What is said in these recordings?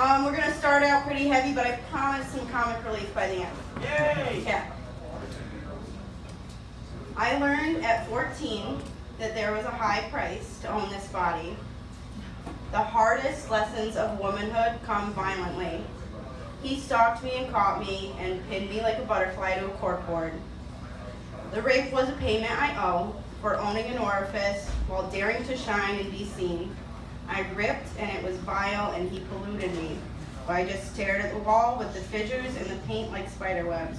We're going to start out pretty heavy, but I promise some comic relief by the end. Yay! Yeah. I learned at 14 that there was a high price to own this body. The hardest lessons of womanhood come violently. He stalked me and caught me and pinned me like a butterfly to a corkboard. The rape was a payment I owe for owning an orifice while daring to shine and be seen. I gripped and it was vile and he polluted me. I just stared at the wall with the fissures and the paint like spider webs.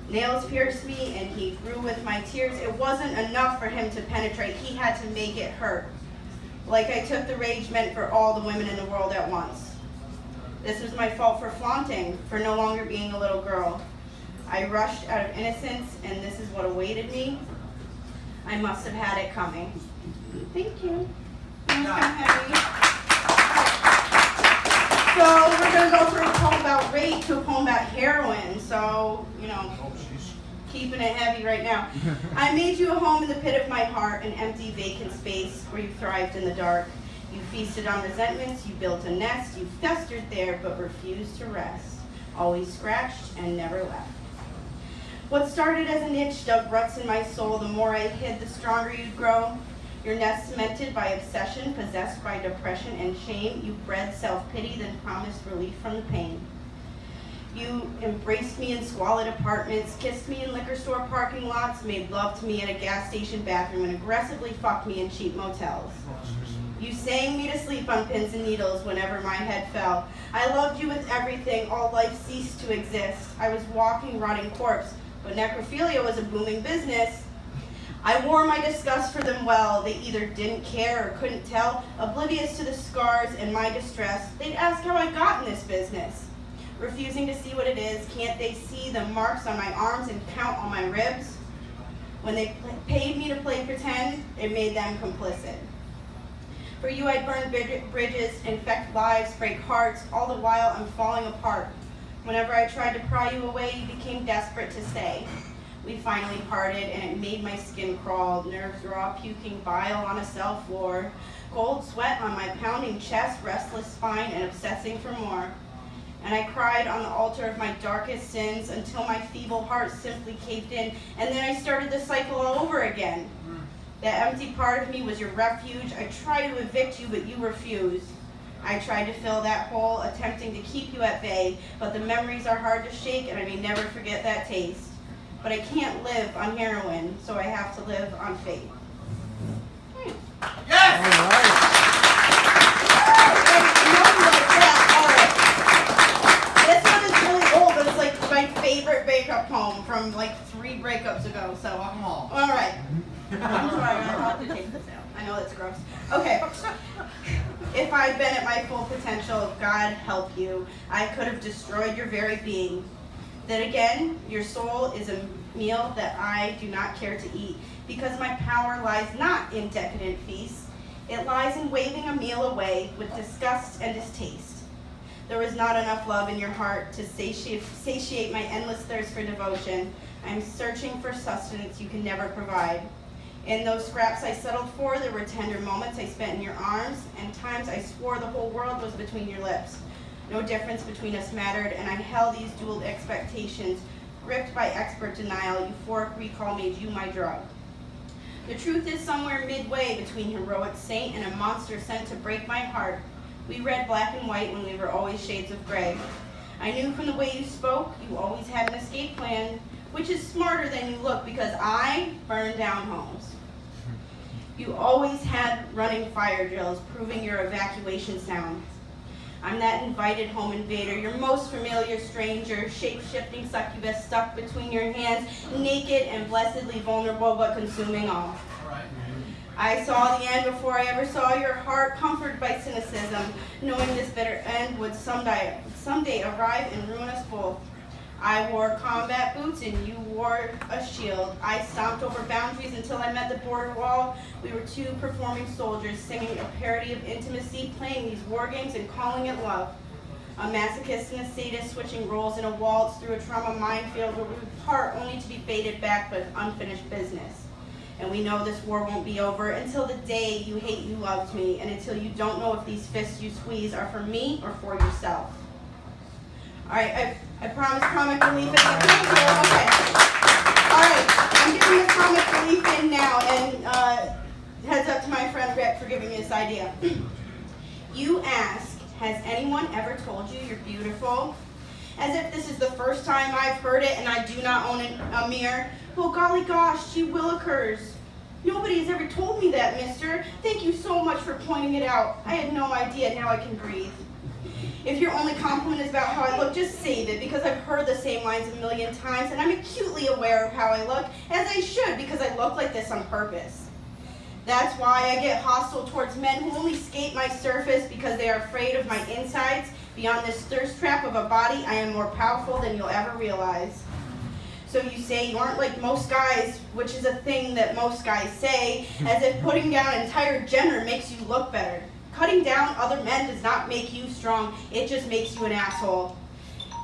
Nails pierced me and he grew with my tears. It wasn't enough for him to penetrate. He had to make it hurt. Like I took the rage meant for all the women in the world at once. This was my fault for flaunting, for no longer being a little girl. I rushed out of innocence and this is what awaited me. I must have had it coming. Thank you. That was kind of heavy. So we're going to go from a poem about rape to a poem about heroin. So, keeping it heavy right now. I made you a home in the pit of my heart, an empty, vacant space where you thrived in the dark. You feasted on resentments, you built a nest, you festered there but refused to rest. Always scratched and never left. What started as an itch dug ruts in my soul. The more I hid, the stronger you'd grow. Your nest cemented by obsession, possessed by depression and shame. You bred self-pity, then promised relief from the pain. You embraced me in squalid apartments, kissed me in liquor store parking lots, made love to me in a gas station bathroom, and aggressively fucked me in cheap motels. You sang me to sleep on pins and needles whenever my head fell. I loved you with everything, all life ceased to exist. I was walking, rotting corpse, but necrophilia was a booming business. I wore my disgust for them well. They either didn't care or couldn't tell, oblivious to the scars and my distress. They'd ask how I got in this business. Refusing to see what it is, can't they see the marks on my arms and count on my ribs? When they paid me to play pretend, it made them complicit. For you I'd burn bridges, infect lives, break hearts, all the while I'm falling apart. Whenever I tried to pry you away, you became desperate to stay. We finally parted and it made my skin crawl, nerves raw, puking bile on a cell floor, cold sweat on my pounding chest, restless spine, and obsessing for more. And I cried on the altar of my darkest sins until my feeble heart simply caved in, and then I started the cycle all over again. That empty part of me was your refuge. I tried to evict you, but you refused. I tried to fill that hole, attempting to keep you at bay, but the memories are hard to shake, and I may never forget that taste. But I can't live on heroin, so I have to live on faith. Yes! This one is really old, but it's like my favorite breakup poem from like 3 breakups ago, so all right. I'm sorry, I have to take this out. I know that's gross. Okay. If I'd been at my full potential, God help you, I could have destroyed your very being. Then again, your soul is a meal that I do not care to eat, because my power lies not in decadent feasts. It lies in waving a meal away with disgust and distaste. There was not enough love in your heart to satiate my endless thirst for devotion. I'm searching for sustenance you can never provide. In those scraps I settled for, there were tender moments I spent in your arms, and times I swore the whole world was between your lips. No difference between us mattered, and I held these dual expectations. Gripped by expert denial, euphoric recall made you my drug. The truth is somewhere midway between heroic saint and a monster sent to break my heart. We read black and white when we were always shades of gray. I knew from the way you spoke, you always had an escape plan, which is smarter than you look, because I burned down homes. You always had running fire drills, proving your evacuation sound. I'm that invited home invader, your most familiar stranger, shape-shifting succubus stuck between your hands, naked and blessedly vulnerable, but consuming all. I saw the end before I ever saw your heart, comforted by cynicism, knowing this bitter end would someday arrive and ruin us both. I wore combat boots and you wore a shield. I stomped over boundaries until I met the border wall. We were 2 performing soldiers singing a parody of intimacy, playing these war games and calling it love. A masochist and a sadist switching roles in a waltz through a trauma minefield where we part only to be baited back with unfinished business. And we know this war won't be over until the day you hate you loved me, and until you don't know if these fists you squeeze are for me or for yourself. All right, I promised comic relief at the table. Okay. All right, I'm giving the comic relief in now, and heads up to my friend Rick for giving me this idea. You ask, has anyone ever told you you're beautiful? As if this is the first time I've heard it and I do not own a mirror. Well, golly gosh, gee willikers. Nobody has ever told me that, mister. Thank you so much for pointing it out. I had no idea. Now I can breathe. If your only compliment is about how I look, just save it, because I've heard the same lines a million times, and I'm acutely aware of how I look, as I should, because I look like this on purpose. That's why I get hostile towards men who only skate my surface because they are afraid of my insides. Beyond this thirst trap of a body, I am more powerful than you'll ever realize. So you say you aren't like most guys, which is a thing that most guys say, as if putting down an entire gender makes you look better. Cutting down other men does not make you strong, it just makes you an asshole.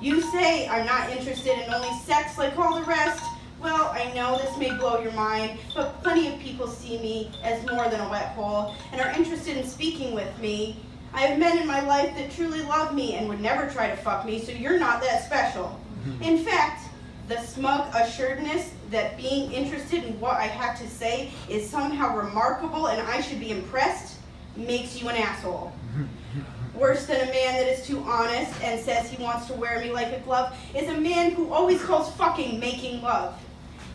You say I'm not interested in only sex like all the rest. Well, I know this may blow your mind, but plenty of people see me as more than a wet hole and are interested in speaking with me. I have men in my life that truly love me and would never try to fuck me, so you're not that special. In fact, the smug assuredness that being interested in what I have to say is somehow remarkable and I should be impressed makes you an asshole. Worse than a man that is too honest and says he wants to wear me like a glove is a man who always calls fucking making love.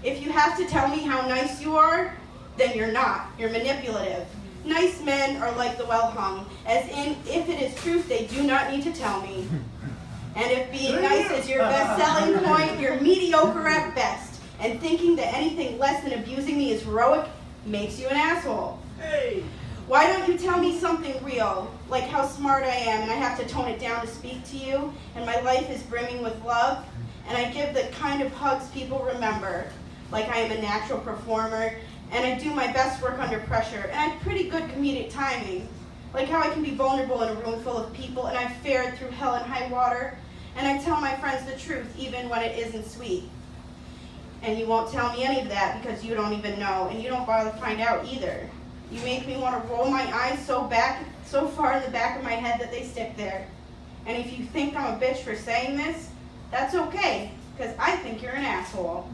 If you have to tell me how nice you are, then you're not. You're manipulative. Nice men are like the well-hung, as in, if it is truth, they do not need to tell me. And if being nice is your best selling point, you're mediocre at best. And thinking that anything less than abusing me is heroic makes you an asshole. Hey. Why don't you tell me something real, like how smart I am and I have to tone it down to speak to you, and my life is brimming with love, and I give the kind of hugs people remember, like I am a natural performer, and I do my best work under pressure, and I have pretty good comedic timing, like how I can be vulnerable in a room full of people, and I've fared through hell and high water, and I tell my friends the truth even when it isn't sweet. And you won't tell me any of that because you don't even know, and you don't bother to find out either. You make me want to roll my eyes so far in the back of my head that they stick there. And if you think I'm a bitch for saying this, that's okay, because I think you're an asshole.